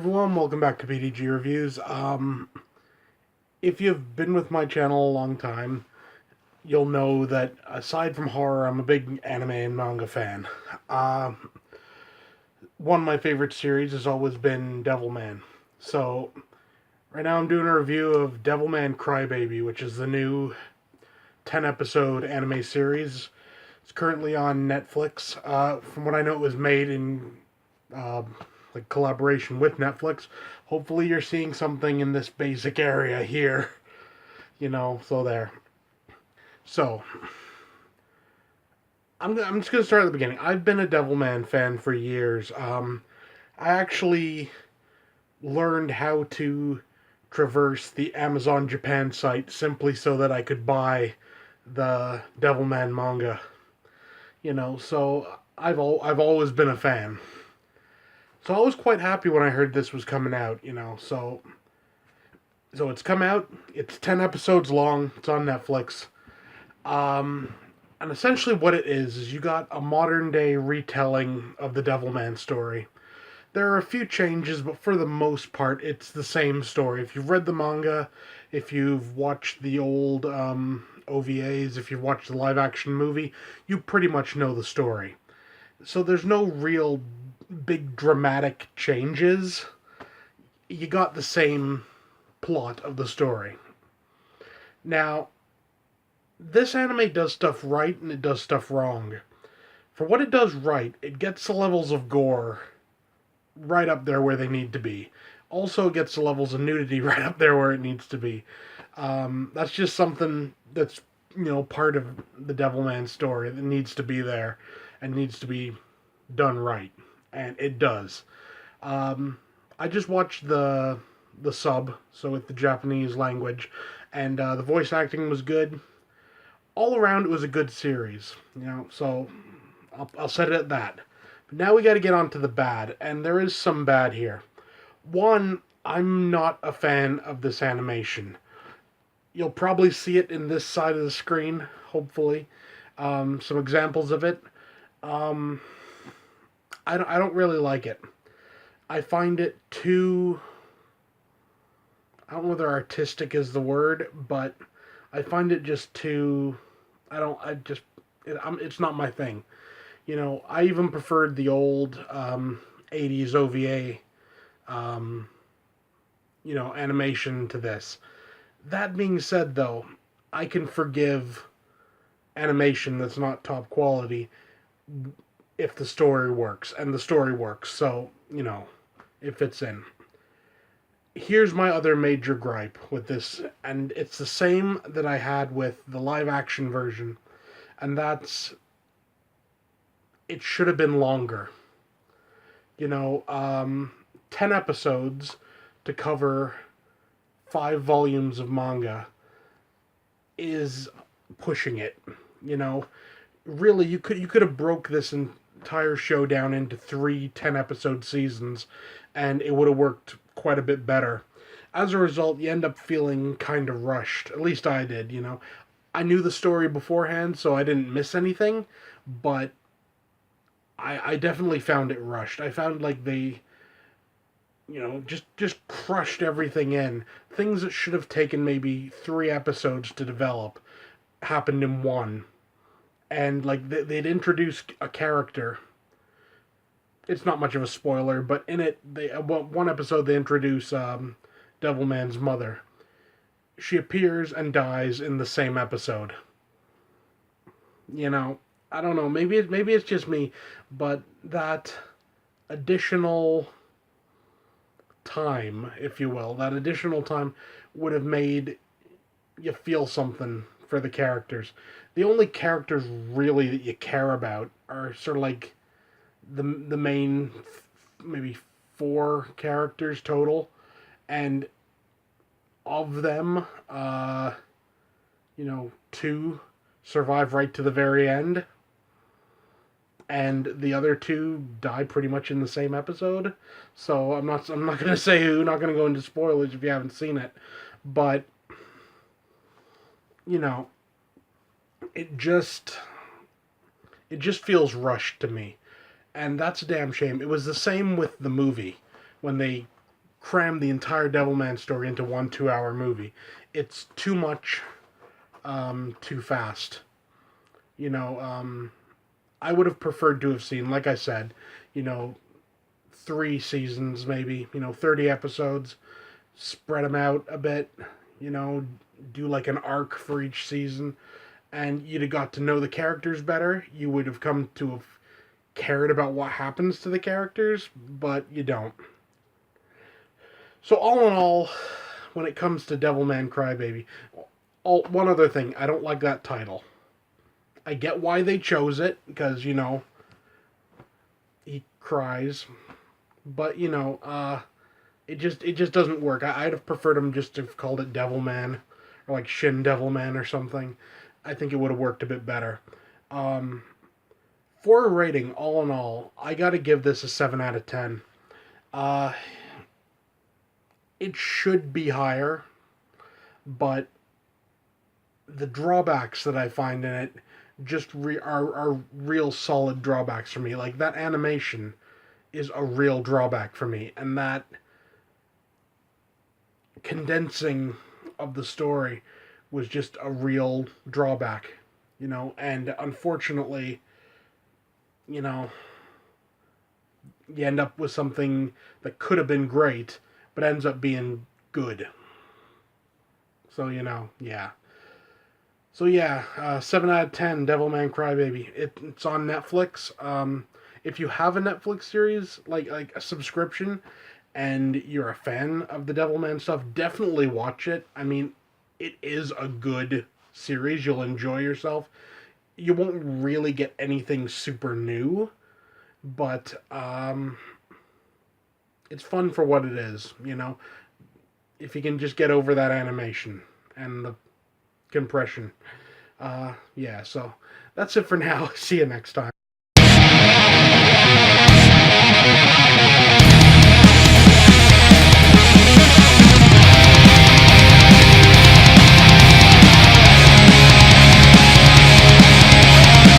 everyone, welcome back to PDG Reviews. If you've been with my channel a long time, you'll know that aside from horror, I'm a big anime and manga fan. One of my favorite series has always been Devilman. So, right now I'm doing a review of Devilman Crybaby, which is the new 10-episode anime series. It's currently on Netflix. From what I know, it was made in collaboration with Netflix. Hopefully you're seeing something in this basic area here. So there. So, I'm just going to start at the beginning. I've been a Devilman fan for years. I actually learned how to traverse the Amazon Japan site simply so that I could buy the Devilman manga. So I've always been a fan. So I was quite happy when I heard this was coming out, So it's come out. It's 10 episodes long. It's on Netflix. And essentially what it is you got a modern day retelling of the Devilman story. There are a few changes, but for the most part, it's the same story. If you've read the manga, if you've watched the old OVAs, if you've watched the live action movie, you pretty much know the story. So there's no real big dramatic changes. You got the same plot of the story. Now, this anime does stuff right and it does stuff wrong. For what it does right, it gets the levels of gore right up there where they need to be. Also gets the levels of nudity right up there where it needs to be. That's just something that's, part of the Devilman story that needs to be there and needs to be done right. And it does. I just watched the sub, so with the Japanese language, and the voice acting was good. All around, it was a good series, so I'll set it at that. But now we got to get on to the bad, and there is some bad here. One, I'm not a fan of this animation. You'll probably see it in this side of the screen, hopefully. Some examples of it. I don't really like it. I find it too... I don't know whether artistic is the word, but I find it just too... It's not my thing. I even preferred the old 80s OVA, animation to this. That being said, though, I can forgive animation that's not top quality if the story works, and the story works, so, it fits in. Here's my other major gripe with this, and it's the same that I had with the live action version, and that's it should have been longer. 10 episodes to cover 5 volumes of manga is pushing it. Really, you could have broke this entire show down into 3 10-episode seasons, and it would have worked quite a bit better. As a result, you end up feeling kind of rushed. At least I did, I knew the story beforehand, so I didn't miss anything, but I definitely found it rushed. I found like they, just crushed everything in. Things that should have taken maybe 3 episodes to develop happened in 1. And like they'd introduce a character. It's not much of a spoiler, but in it, one episode they introduce Devilman's mother. She appears and dies in the same episode. I don't know. Maybe it's just me, but that additional time, if you will, that additional time would have made you feel something for the characters. The only characters really that you care about are sort of like the main maybe 4 characters total, and of them 2 survive right to the very end, and the other 2 die pretty much in the same episode. So I'm not going to say who, not going to go into spoilers if you haven't seen it, but it just feels rushed to me. And that's a damn shame. It was the same with the movie when they cram the entire Devilman story into one 2 hour movie. It's too much, too fast. You know, I would have preferred to have seen, like I said, you know, 3 seasons, maybe, 30 episodes, spread them out a bit, you know, do like an arc for each season, and you'd have got to know the characters better. You would have come to have cared about what happens to the characters, but you don't. So, all in all, when it comes to Devilman Crybaby, one other thing, I don't like that title. I get why they chose it, because, he cries, but, it just doesn't work. I'd have preferred them just to have called it Devilman, or like Shin Devilman or something. I think it would have worked a bit better. Um, for a rating, all in all, I got to give this a 7 out of 10. Uh, it should be higher, but the drawbacks that I find in it are real solid drawbacks for me. Like that animation is a real drawback for me, and that condensing of the story was just a real drawback, and unfortunately, you know, you end up with something that could have been great, but ends up being good. So, yeah. So, yeah, 7 out of 10, Devilman Crybaby. It's on Netflix. If you have a Netflix series, like a subscription, and you're a fan of the Devilman stuff, definitely watch it. I mean, it is a good series. You'll enjoy yourself. You won't really get anything super new, but it's fun for what it is. If you can just get over that animation and the compression. Yeah, so that's it for now. See you next time.